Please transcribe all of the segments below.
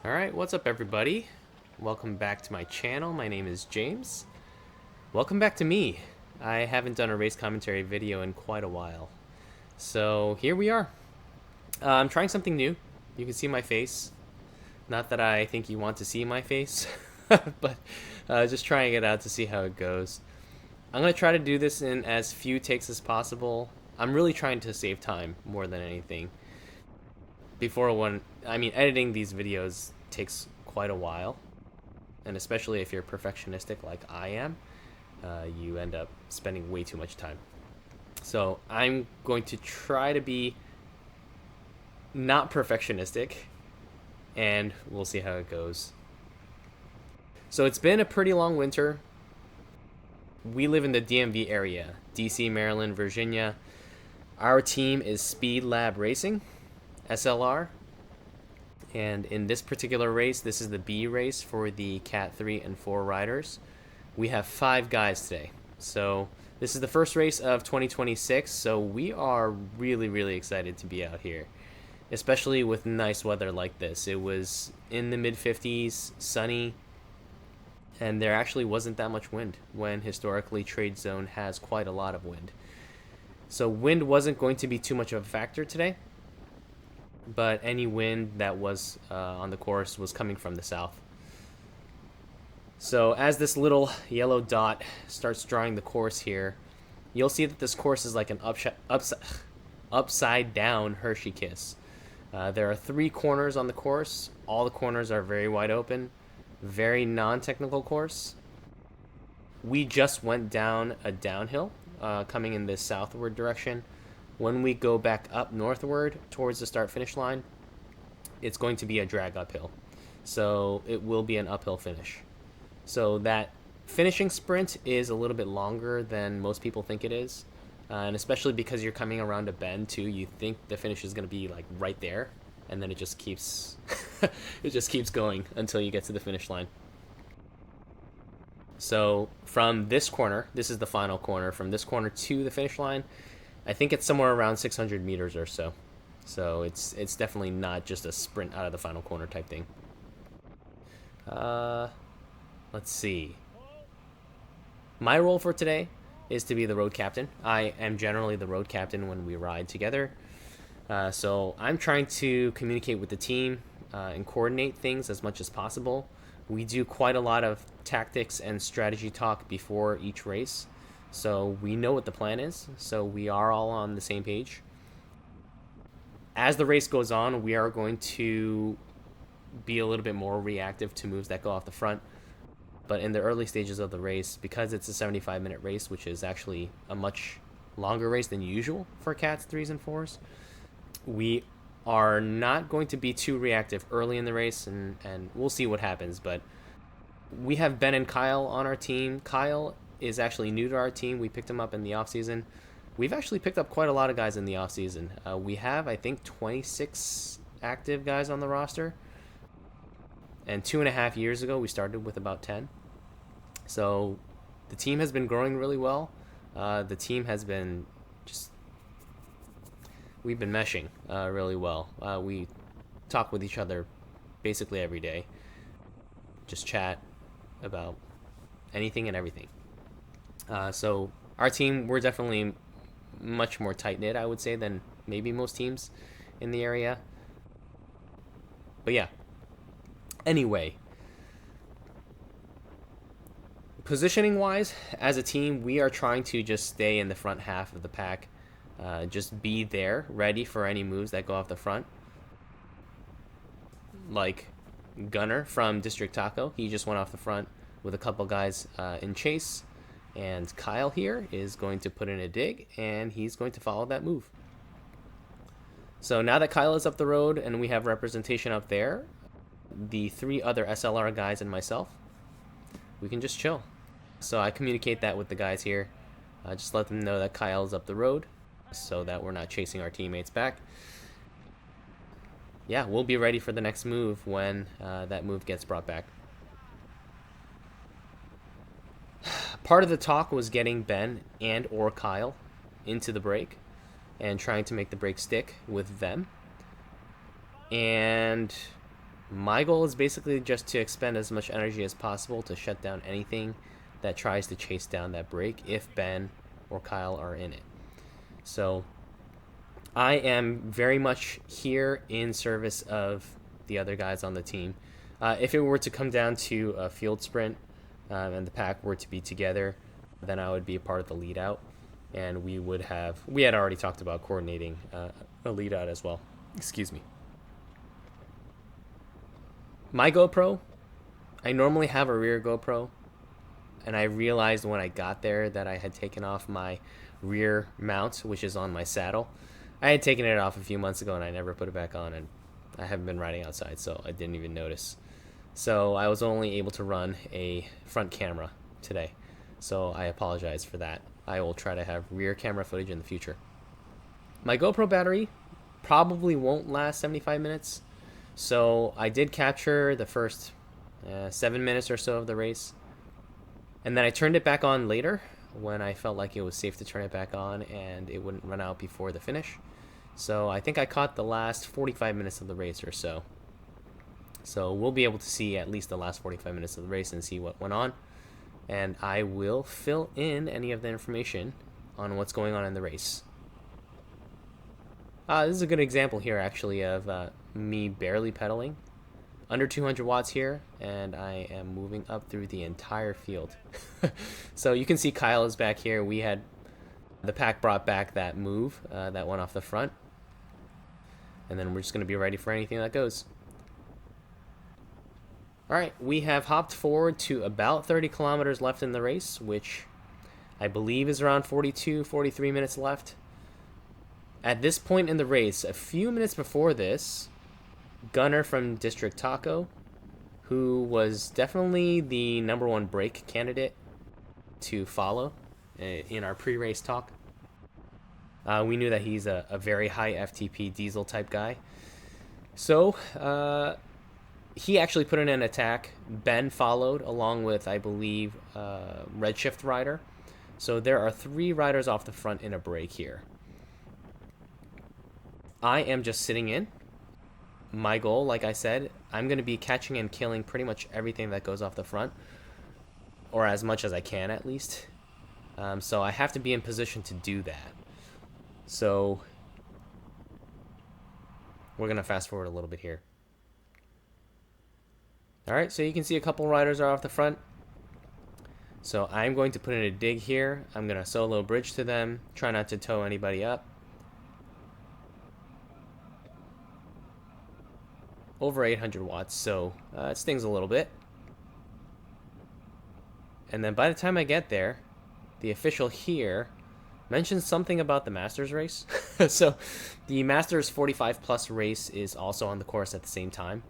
Alright, what's up everybody? Welcome back to my channel. My name is James. Welcome back to me. I haven't done a race commentary video in quite a while. So here we are. I'm trying something new. You can see my face. Not that I think you want to see my face, but just trying it out to see how it goes. I'm going to try to do this in as few takes as possible. I'm really trying to save time more than anything. Editing these videos takes quite a while, and especially if you're perfectionistic like I am, you end up spending way too much time. So I'm going to try to be not perfectionistic, and we'll see how it goes. So it's been a pretty long winter. We live in the DMV area, DC, Maryland, Virginia. Our team is Speed Lab Racing, SLR. And in this particular race, this is the B race for the Cat 3 and 4 riders. We have 5 guys today. So this is the first race of 2026, so we are really excited to be out here, especially with nice weather like this. It was in the mid-50s, sunny, and there actually wasn't that much wind when historically TradeZone has quite a lot of wind. So wind wasn't going to be too much of a factor today, but any wind that was on the course was coming from the south. So as this little yellow dot starts drawing the course here, you'll see that this course is like an upside down Hershey kiss. There are 3 corners on the course. All the corners are very wide open. Very non-technical course. We just went down a downhill coming in this southward direction. When we go back up northward towards the start-finish line, it's going to be a drag uphill. So it will be an uphill finish. So that finishing sprint is a little bit longer than most people think it is. And especially because you're coming around a bend too, you think the finish is going to be like right there. And then it just keeps it just keeps going until you get to the finish line. So from this corner, this is the final corner, from this corner to the finish line, I think it's somewhere around 600 meters or so. So it's definitely not just a sprint out of the final corner type thing. Let's see. My role for today is to be the road captain. I am generally the road captain when we ride together. So I'm trying to communicate with the team and coordinate things as much as possible. We do quite a lot of tactics and strategy talk before each race, so we know what the plan is, so we are all on the same page. As the race goes on, we are going to be a little bit more reactive to moves that go off the front. But in the early stages of the race, because it's a 75-minute race, which is actually a much longer race than usual for Cats 3s and 4s, we are not going to be too reactive early in the race, and we'll see what happens. But we have Ben and Kyle on our team. Kyle is actually new to our team. We picked him up in the offseason. We've actually picked up quite a lot of guys in the offseason. We have, I think, 26 active guys on the roster. And 2.5 years ago, we started with about 10. So the team has been growing really well. The team has been we've been meshing really well. We talk with each other basically every day. Just chat about anything and everything. So our team, we're definitely much more tight-knit, I would say, than maybe most teams in the area. But yeah. Anyway, positioning-wise, as a team, we are trying to just stay in the front half of the pack. Just be there, ready for any moves that go off the front. Like Gunner from District Taco, he just went off the front with a couple guys in chase. And Kyle here is going to put in a dig, and he's going to follow that move. So now that Kyle is up the road and we have representation up there, the 3 other SLR guys and myself, we can just chill. So I communicate that with the guys here. Just let them know that Kyle's up the road so that we're not chasing our teammates back. Yeah, we'll be ready for the next move when that move gets brought back. Part of the talk was getting Ben and or Kyle into the break and trying to make the break stick with them. And My goal is basically just to expend as much energy as possible to shut down anything that tries to chase down that break if Ben or Kyle are in it. So I am very much here in service of the other guys on the team. If it were to come down to a field sprint and the pack were to be together, then I would be a part of the lead out, and we had already talked about coordinating a lead out as well. Excuse me. My GoPro, I normally have a rear GoPro, and I realized when I got there that I had taken off my rear mount, which is on my saddle. I had taken it off a few months ago and I never put it back on, and I haven't been riding outside, so I didn't even notice. So I was only able to run a front camera today, so I apologize for that. I will try to have rear camera footage in the future. My GoPro battery probably won't last 75 minutes, so I did capture the first 7 minutes or so of the race, and then I turned it back on later when I felt like it was safe to turn it back on and it wouldn't run out before the finish. So I think I caught the last 45 minutes of the race or so. So we'll be able to see at least the last 45 minutes of the race and see what went on. And I will fill in any of the information on what's going on in the race. This is a good example here, actually, of me barely pedaling. Under 200 watts here, and I am moving up through the entire field. So you can see Kyle is back here. We had the pack brought back that move that went off the front. And then we're just going to be ready for anything that goes. Alright, we have hopped forward to about 30 kilometers left in the race, which I believe is around 42, 43 minutes left. At this point in the race, a few minutes before this, Gunner from District Taco, who was definitely the #1 break candidate to follow in our pre-race talk. We knew that he's a very high FTP diesel type guy. So he actually put in an attack. Ben followed along with, I believe, Redshift rider. So there are 3 riders off the front in a break here. I am just sitting in. My goal, like I said, I'm going to be catching and killing pretty much everything that goes off the front, or as much as I can at least. So I have to be in position to do that. So we're going to fast forward a little bit here. Alright, so you can see a couple riders are off the front. So I'm going to put in a dig here. I'm going to solo bridge to them, try not to tow anybody up. Over 800 watts, so it stings a little bit. And then by the time I get there, the official here mentions something about the Masters race. So the Masters 45 plus race is also on the course at the same time.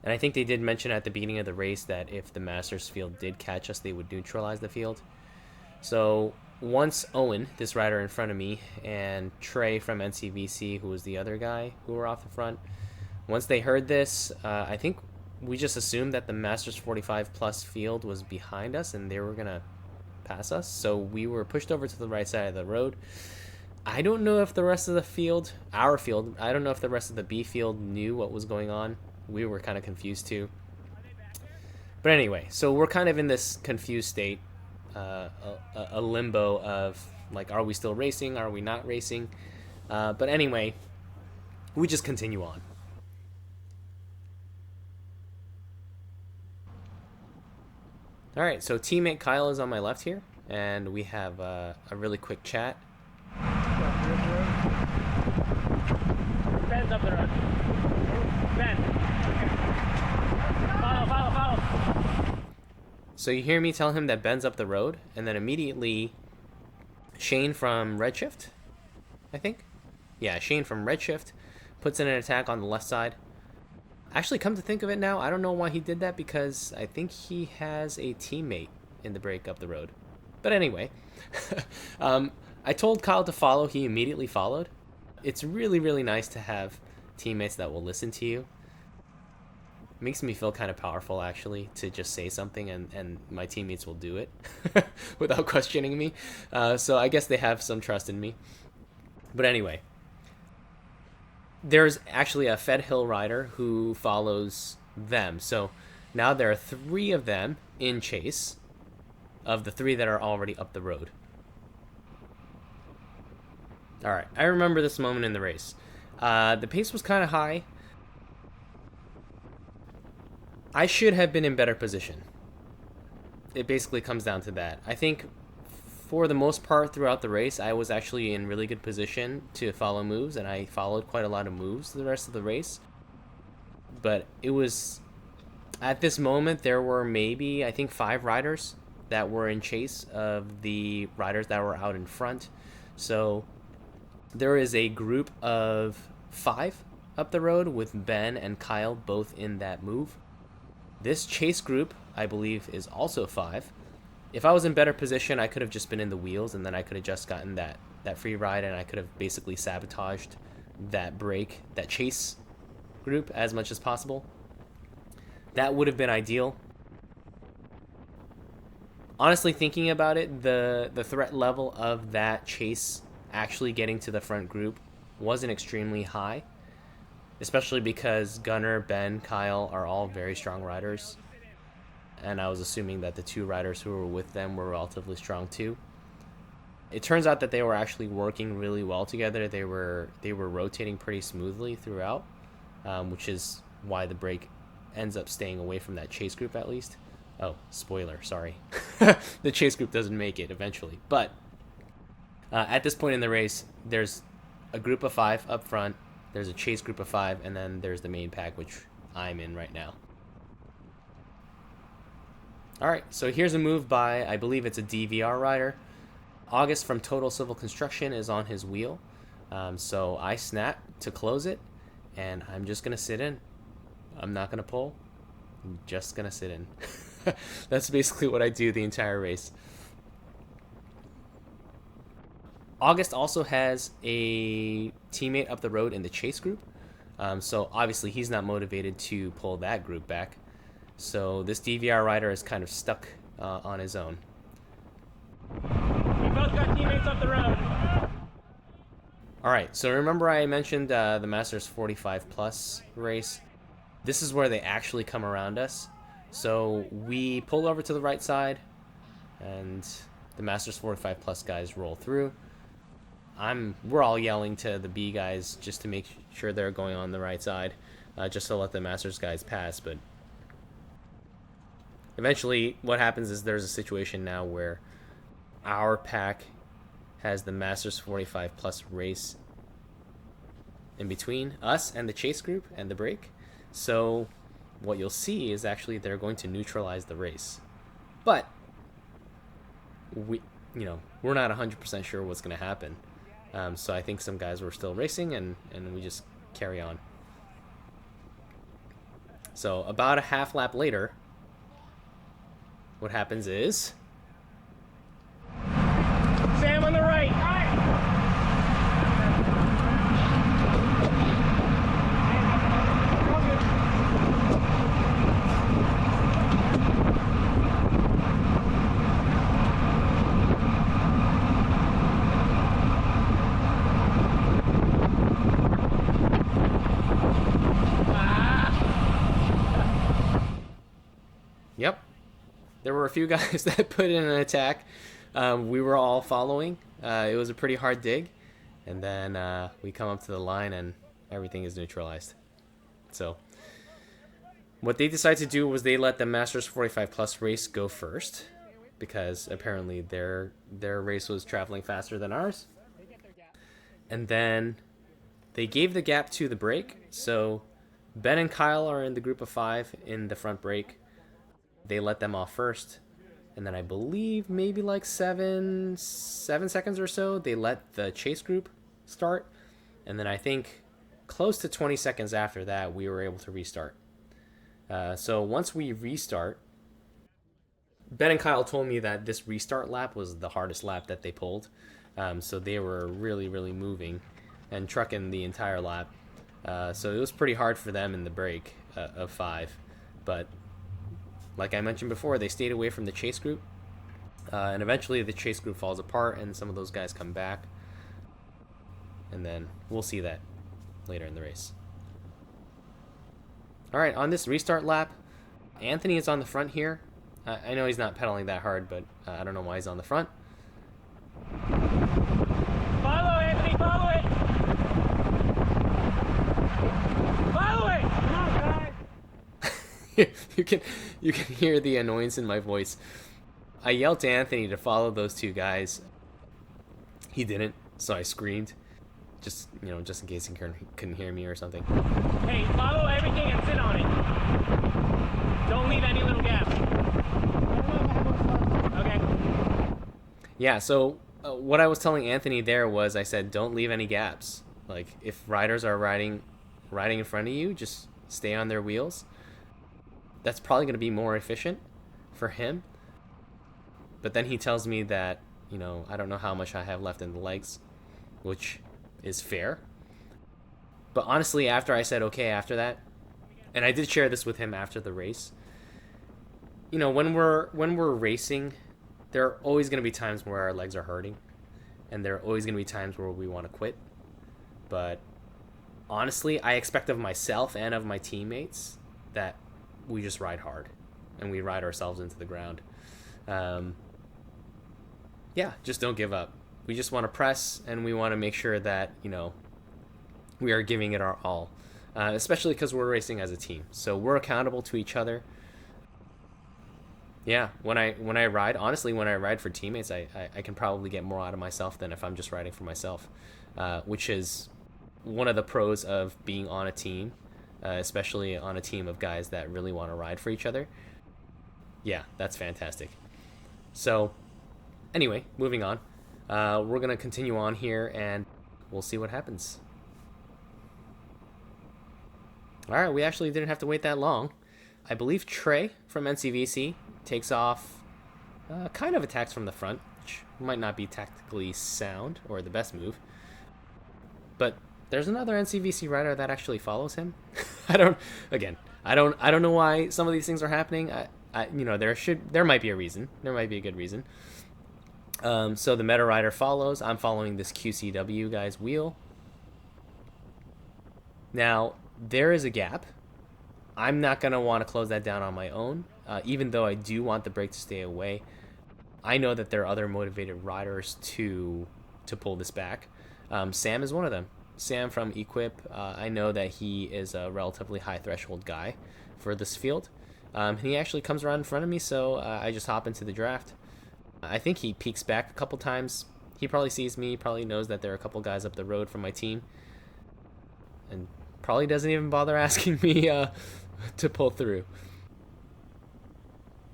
And I think they did mention at the beginning of the race that if the Masters field did catch us, they would neutralize the field. So once Owen, this rider in front of me, and Trey from NCVC, who was the other guy who were off the front, once they heard this, I think we just assumed that the Masters 45 plus field was behind us and they were going to pass us. So we were pushed over to the right side of the road. I don't know if the rest of the field, our field, I don't know if the rest of the B field knew what was going on. We were kind of confused too. But anyway, so we're kind of in this confused state, a limbo of like, are we still racing? Are we not racing? But anyway, we just continue on. All right, so teammate Kyle is on my left here, and we have a really quick chat. Ben's up the road. Ben. Follow. So you hear me tell him that Ben's up the road, and then immediately Shane from Redshift, I think? Yeah, Shane from Redshift puts in an attack on the left side. Actually, come to think of it now, I don't know why he did that, because I think he has a teammate in the break up the road. But anyway, I told Kyle to follow. He immediately followed. It's really, really nice to have teammates that will listen to you. It makes me feel kind of powerful, actually, to just say something and my teammates will do it without questioning me. So I guess they have some trust in me. But anyway, there's actually a Fed Hill rider who follows them. So now there are 3 of them in chase of the 3 that are already up the road. All right, I remember this moment in the race. The pace was kind of high. I should have been in better position. It basically comes down to that. I think for the most part throughout the race, I was actually in really good position to follow moves, and I followed quite a lot of moves the rest of the race. But it was, at this moment, there were maybe, I think, 5 riders that were in chase of the riders that were out in front. So there is a group of 5 up the road with Ben and Kyle both in that move. This chase group, I believe, is also 5. If I was in better position, I could have just been in the wheels, and then I could have just gotten that free ride, and I could have basically sabotaged that break, that chase group as much as possible. That would have been ideal. Honestly, thinking about it, the threat level of that chase actually getting to the front group wasn't extremely high, especially because Gunnar, Ben, Kyle are all very strong riders, and I was assuming that the 2 riders who were with them were relatively strong too. It turns out that they were actually working really well together. They were rotating pretty smoothly throughout, which is why the break ends up staying away from that chase group at least. Oh, spoiler, sorry. The chase group doesn't make it eventually. But at this point in the race, there's a group of 5 up front, there's a chase group of 5, and then there's the main pack, which I'm in right now. All right, so here's a move by, I believe it's a DVR rider. August from Total Civil Construction is on his wheel. So I snap to close it, and I'm just going to sit in. I'm not going to pull. I'm just going to sit in. That's basically what I do the entire race. August also has a teammate up the road in the chase group. So obviously he's not motivated to pull that group back. So this DVR rider is kind of stuck on his own. We both got teammates up the road. All right, so remember I mentioned the Masters 45 Plus race? This is where they actually come around us. So we pull over to the right side, and the Masters 45 Plus guys roll through. We're all yelling to the B guys just to make sure they're going on the right side, just to let the Masters guys pass. But eventually, what happens is there's a situation now where our pack has the Masters 45 Plus race in between us and the chase group and the break. So what you'll see is actually they're going to neutralize the race. But we're not 100% sure what's going to happen. So I think some guys were still racing, and we just carry on. So about a half lap later, what happens is Sam on the right. Yep. There were a few guys that put in an attack. We were all following. It was a pretty hard dig. And then we come up to the line and everything is neutralized. So what they decided to do was they let the Masters 45 Plus race go first, because apparently their race was traveling faster than ours. And then they gave the gap to the break. So Ben and Kyle are in the group of 5 in the front break. They let them off first, and then I believe maybe like 7 seconds or so, they let the chase group start, and then I think close to 20 seconds after that, we were able to restart. So once we restart, Ben and Kyle told me that this restart lap was the hardest lap that they pulled. So they were really, really moving and trucking the entire lap. So it was pretty hard for them in the break of 5, but like I mentioned before, they stayed away from the chase group, and eventually the chase group falls apart and some of those guys come back, and then we'll see that later in the race. All right, on this restart lap, Anthony is on the front here. I know he's not pedaling that hard, but I don't know why he's on the front. Follow, Anthony, follow it! Follow it! Come on, guys! you can hear the annoyance in my voice. I yelled to Anthony to follow those two guys. He didn't, so I screamed. Just in case he couldn't hear me or something. Hey, follow everything and sit on it. Don't leave any little gaps. Okay. Yeah, so what I was telling Anthony there was I said don't leave any gaps. Like if riders are riding in front of you, just stay on their wheels. That's probably going to be more efficient for him. But then he tells me that, I don't know how much I have left in the legs, which is fair. But honestly, after I said okay after that, and I did share this with him after the race, when we're racing, there are always going to be times where our legs are hurting, and there are always going to be times where we want to quit. But honestly, I expect of myself and of my teammates that we just ride hard and we ride ourselves into the ground. Just don't give up. We just want to press, and we want to make sure that we are giving it our all, especially because we're racing as a team, so we're accountable to each other. Yeah, when I ride for teammates, I can probably get more out of myself than if I'm just riding for myself, which is one of the pros of being on a team, especially on a team of guys that really want to ride for each other. Yeah, that's fantastic. So anyway, moving on. We're going to continue on here, and we'll see what happens. All right, we actually didn't have to wait that long. I believe Trey from NCVC takes off, kind of attacks from the front, which might not be tactically sound or the best move. But there's another NCVC rider that actually follows him. I don't know why some of these things are happening. There might be a reason. There might be a good reason. So the meta rider follows. I'm following this QCW guy's wheel. Now, there is a gap. I'm not going to want to close that down on my own, even though I do want the brake to stay away. I know that there are other motivated riders to pull this back. Sam is one of them. Sam from Equip, I know that he is a relatively high threshold guy for this field. He actually comes around in front of me, so I just hop into the draft. I think he peeks back a couple times. He probably sees me, probably knows that there are a couple guys up the road from my team, and probably doesn't even bother asking me to pull through.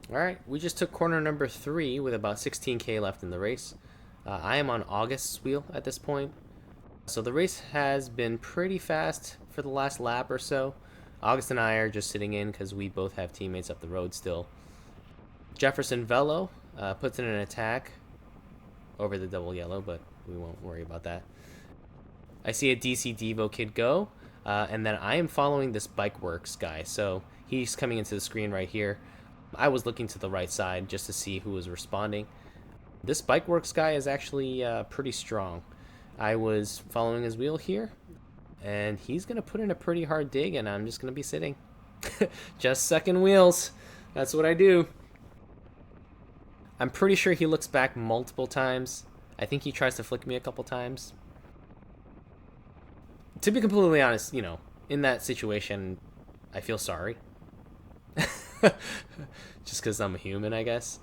All right, we just took corner number 3 with about 16K left in the race. I am on August's wheel at this point. So the race has been pretty fast for the last lap or so. August and I are just sitting in because we both have teammates up the road still. Jefferson Velo puts in an attack over the double yellow, but we won't worry about that. I see a DC Devo kid go, and then I am following this Bikeworks guy. So he's coming into the screen right here. I was looking to the right side just to see who was responding. This Bikeworks guy is actually pretty strong. I was following his wheel here, and he's going to put in a pretty hard dig, and I'm just going to be sitting. Just sucking wheels. That's what I do. I'm pretty sure he looks back multiple times. I think he tries to flick me a couple times. To be completely honest, in that situation, I feel sorry. Just because I'm a human, I guess.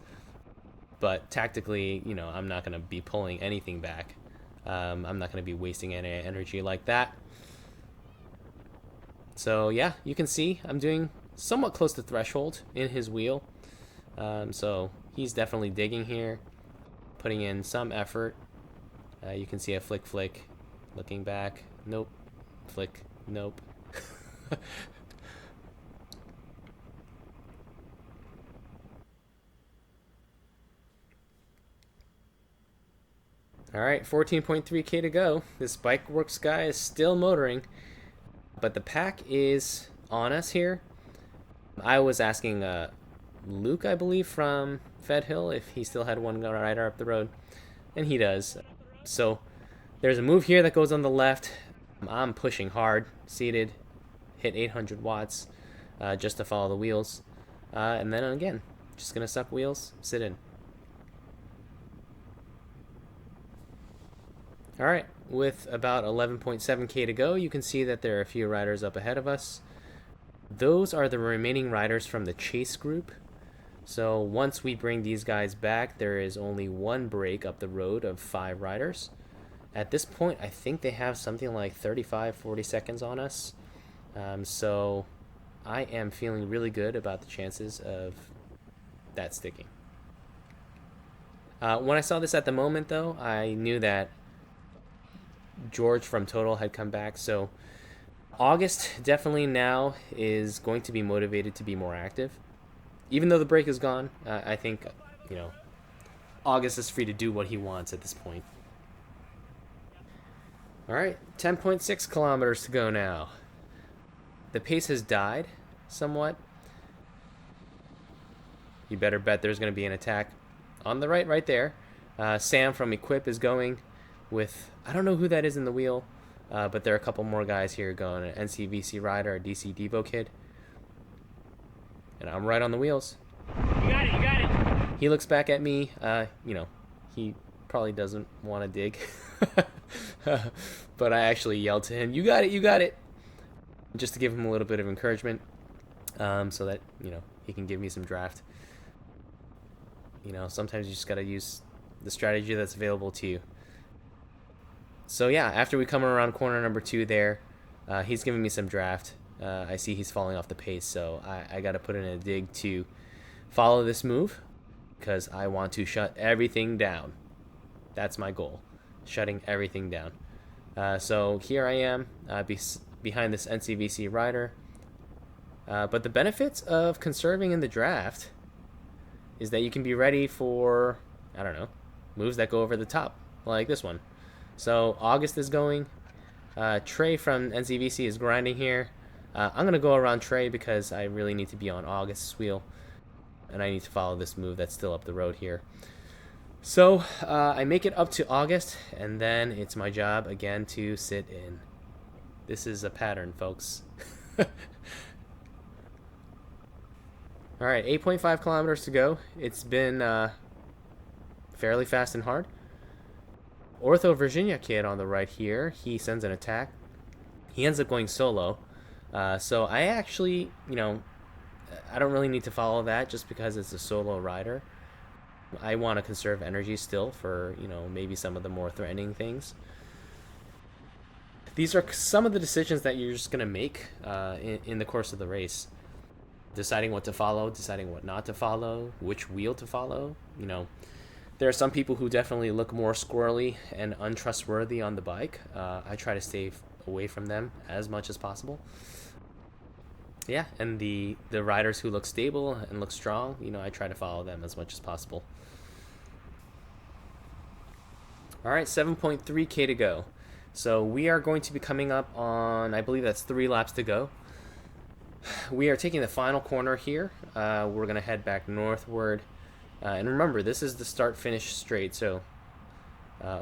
But tactically, I'm not going to be pulling anything back. I'm not going to be wasting any energy like that. So yeah, you can see I'm doing somewhat close to threshold in his wheel. So he's definitely digging here, putting in some effort. You can see a flick, looking back. Nope. Flick. Nope. All right, 14.3K to go. This Bikeworks guy is still motoring, but the pack is on us here. I was asking Luke, I believe, from Fed Hill if he still had one rider up the road, and he does. So there's a move here that goes on the left. I'm pushing hard, seated, hit 800 watts just to follow the wheels. And then again, just going to suck wheels, sit in. All right, with about 11.7K to go, you can see that there are a few riders up ahead of us. Those are the remaining riders from the chase group. So once we bring these guys back, there is only one break up the road of 5 riders. At this point, I think they have something like 35, 40 seconds on us. So I am feeling really good about the chances of that sticking. When I saw this at the moment, though, I knew that George from Total had come back. So August definitely now is going to be motivated to be more active. Even though the break is gone, I think, August is free to do what he wants at this point. All right, 10.6 kilometers to go now. The pace has died somewhat. You better bet there's going to be an attack on the right there. Sam from Equip is going with, I don't know who that is in the wheel, but there are a couple more guys here going, an NCVC rider, a DC Devo kid. And I'm right on the wheels. You got it, you got it. He looks back at me. He probably doesn't want to dig. But I actually yelled to him, you got it, you got it. Just to give him a little bit of encouragement, so that, he can give me some draft. Sometimes you just got to use the strategy that's available to you. So yeah, after we come around corner number 2 there, he's giving me some draft. I see he's falling off the pace, so I got to put in a dig to follow this move because I want to shut everything down. That's my goal, shutting everything down. So here I am behind this NCVC rider. But the benefits of conserving in the draft is that you can be ready for, I don't know, moves that go over the top, like this one. So August is going. Trey from NCVC is grinding here. I'm going to go around Trey because I really need to be on August's wheel. And I need to follow this move that's still up the road here. So I make it up to August, and then it's my job again to sit in. This is a pattern, folks. All right, 8.5 kilometers to go. It's been fairly fast and hard. Ortho Virginia kid on the right here, he sends an attack. He ends up going solo. So I actually, I don't really need to follow that just because it's a solo rider. I want to conserve energy still for, maybe some of the more threatening things. These are some of the decisions that you're just going to make in the course of the race. Deciding what to follow, deciding what not to follow, which wheel to follow. There are some people who definitely look more squirrely and untrustworthy on the bike. I try to stay away from them as much as possible. Yeah, and the riders who look stable and look strong, I try to follow them as much as possible. All right, 7.3K to go. So we are going to be coming up on, I believe that's 3 laps to go. We are taking the final corner here. We're going to head back northward. And remember, this is the start-finish straight, so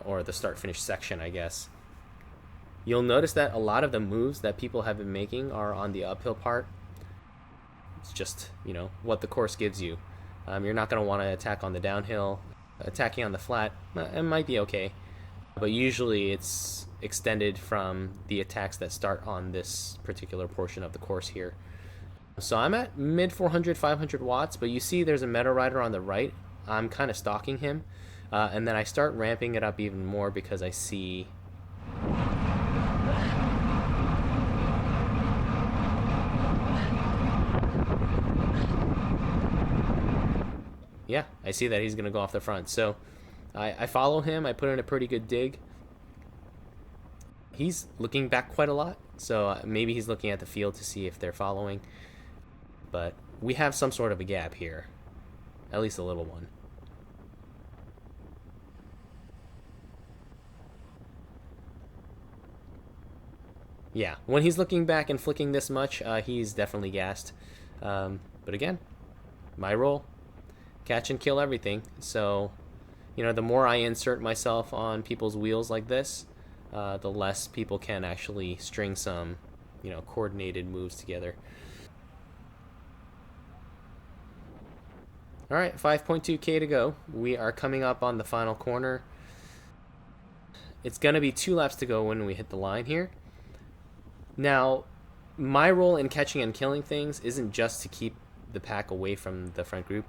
or the start-finish section, I guess. You'll notice that a lot of the moves that people have been making are on the uphill part. It's just, what the course gives you. You're not going to want to attack on the downhill. Attacking on the flat, it might be okay. But usually it's extended from the attacks that start on this particular portion of the course here. So I'm at mid 400, 500 watts, but you see there's a Meta Rider on the right. I'm kind of stalking him. And then I start ramping it up even more because I see... Yeah, I see that he's going to go off the front. So I follow him. I put in a pretty good dig. He's looking back quite a lot. So maybe he's looking at the field to see if they're following. But we have some sort of a gap here. At least a little one. Yeah, when he's looking back and flicking this much, he's definitely gassed. But again, my role. Catch and kill everything. So, the more I insert myself on people's wheels like this, the less people can actually string some, coordinated moves together. All right, 5.2K to go. We are coming up on the final corner. It's going to be 2 laps to go when we hit the line here. Now, my role in catching and killing things isn't just to keep the pack away from the front group.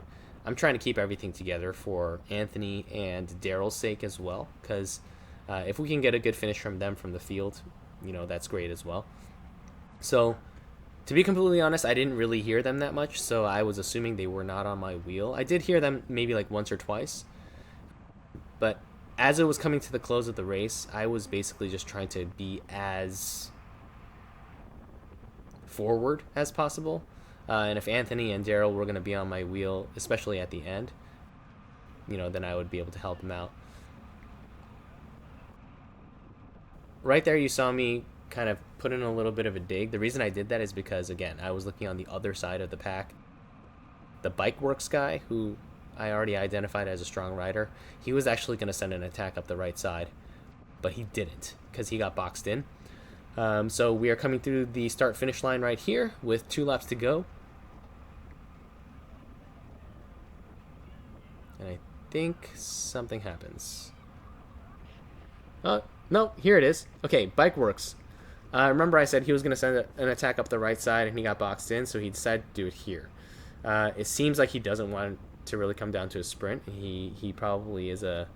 I'm trying to keep everything together for Anthony and Daryl's sake as well, because if we can get a good finish from them from the field, that's great as well. So, to be completely honest, I didn't really hear them that much, so I was assuming they were not on my wheel. I did hear them maybe like once or twice, but as it was coming to the close of the race, I was basically just trying to be as forward as possible. And if Anthony and Daryl were going to be on my wheel, especially at the end, then I would be able to help them out. Right there, you saw me kind of put in a little bit of a dig. The reason I did that is because, again, I was looking on the other side of the pack. The Bike Works guy, who I already identified as a strong rider, he was actually going to send an attack up the right side, but he didn't because he got boxed in. So we are coming through the start-finish line right here with 2 laps to go. And I think something happens. Oh, no, here it is. Okay, Bike Works. Remember I said he was going to send an attack up the right side and he got boxed in, so he decided to do it here. It seems like he doesn't want to really come down to a sprint. He probably is a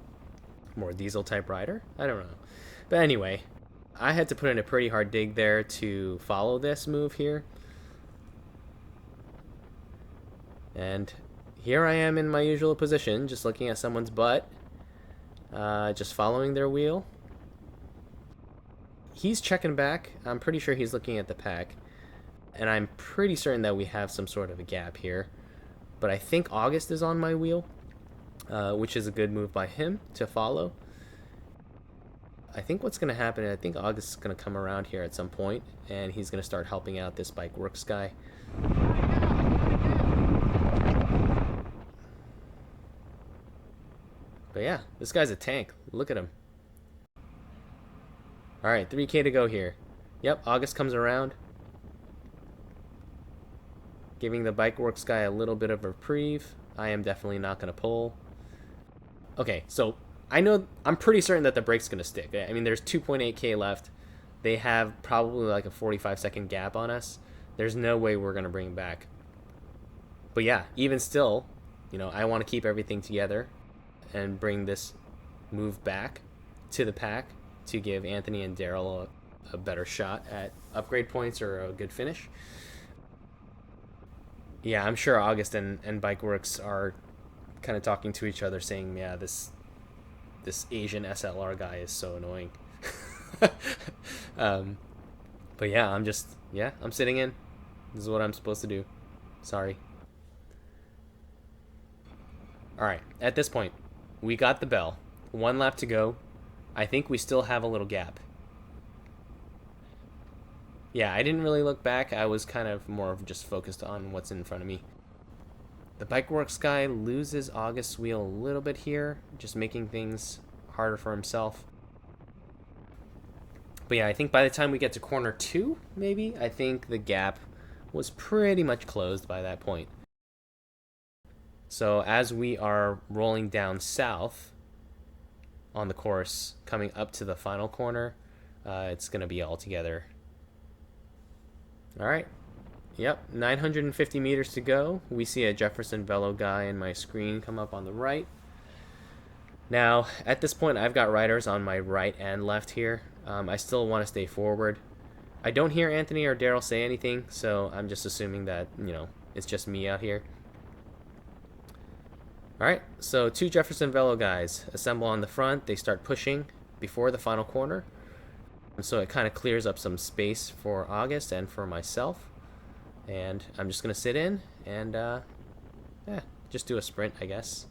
more diesel type rider. I don't know. But anyway, I had to put in a pretty hard dig there to follow this move here. And here I am in my usual position, just looking at someone's butt, just following their wheel. He's checking back. I'm pretty sure he's looking at the pack. And I'm pretty certain that we have some sort of a gap here. But I think August is on my wheel, which is a good move by him to follow. I think what's going to happen, I think August is going to come around here at some point, and he's going to start helping out this Bike Works guy. But yeah, this guy's a tank. Look at him. Alright, 3K to go here. Yep, August comes around, giving the Bike Works guy a little bit of a reprieve. I am definitely not going to pull. Okay, so I'm pretty certain that the brake's going to stick. I mean, there's 2.8K left. They have probably like a 45-second gap on us. There's no way we're going to bring it back. But yeah, even still, I want to keep everything together and bring this move back to the pack to give Anthony and Daryl a better shot at upgrade points or a good finish. Yeah, I'm sure August and Bike Works are kind of talking to each other saying, yeah, this Asian SLR guy is so annoying. But yeah, I'm sitting in. This is what I'm supposed to do. Sorry. Alright, at this point, we got the bell. 1 lap to go. I think we still have a little gap. Yeah, I didn't really look back. I was kind of more of just focused on what's in front of me. The Bike Works guy loses August's wheel a little bit here, just making things harder for himself. But yeah, I think by the time we get to corner 2, maybe, I think the gap was pretty much closed by that point. So as we are rolling down south on the course, coming up to the final corner, it's going to be all together. All right. Yep, 950 meters to go. We see a Jefferson Velo guy in my screen come up on the right. Now, at this point, I've got riders on my right and left here. I still want to stay forward. I don't hear Anthony or Daryl say anything, so I'm just assuming that, it's just me out here. Alright, so 2 Jefferson Velo guys assemble on the front. They start pushing before the final corner. So it kind of clears up some space for August and for myself. And I'm just going to sit in and just do a sprint, I guess.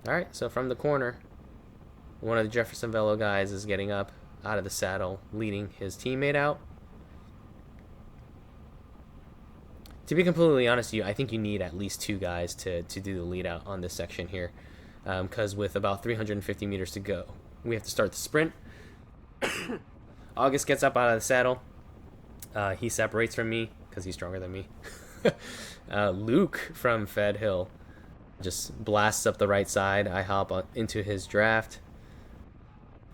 Alright, so from the corner, one of the Jefferson Velo guys is getting up out of the saddle, leading his teammate out. To be completely honest with you, I think you need at least 2 guys to do the lead out on this section here. Because with about 350 meters to go, we have to start the sprint. August gets up out of the saddle. He separates from me because he's stronger than me. Luke from Fed Hill just blasts up the right side. I hop into his draft.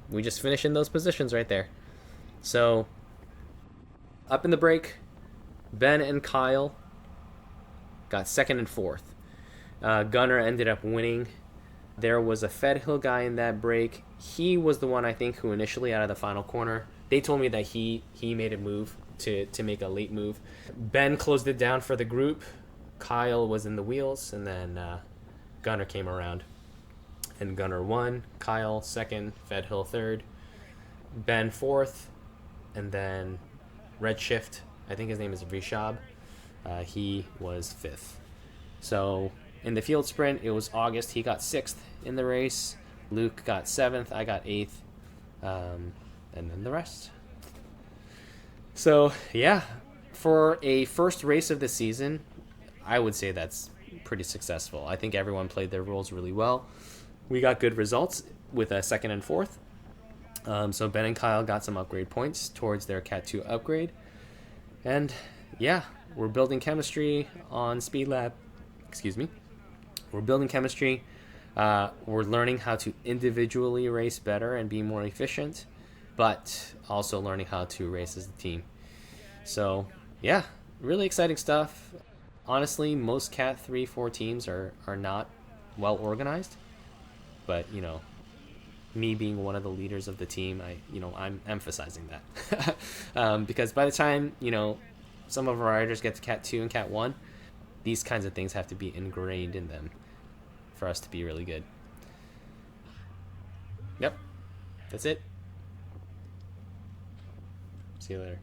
We just finish in those positions right there. So, up in the break, Ben and Kyle got second and fourth. Gunner ended up winning. There was a Fed Hill guy in that break. He was the one, I think, who initially out of the final corner. They told me that he made a move to make a late move. Ben closed it down for the group. Kyle was in the wheels, and then Gunner came around. And Gunner won. Kyle second. Fed Hill third. Ben fourth. And then Redshift, I think his name is Rishab. He was fifth. So in the field sprint, it was August. He got sixth in the race. Luke got seventh. I got eighth. And then the rest. So, yeah, for a first race of the season, I would say that's pretty successful. I think everyone played their roles really well. We got good results with a second and fourth. So Ben and Kyle got some upgrade points towards their Cat 2 upgrade. And, yeah, we're building chemistry on Speed Lab. Excuse me. We're building chemistry. We're learning how to individually race better and be more efficient, but also learning how to race as a team. So, yeah, really exciting stuff. Honestly, most Cat 3-4 teams are not well organized, but, you know, me being one of the leaders of the team, I'm emphasizing that. Because by the time, some of our riders get to Cat 2 and Cat 1, these kinds of things have to be ingrained in them for us to be really good. Yep, that's it. See you later.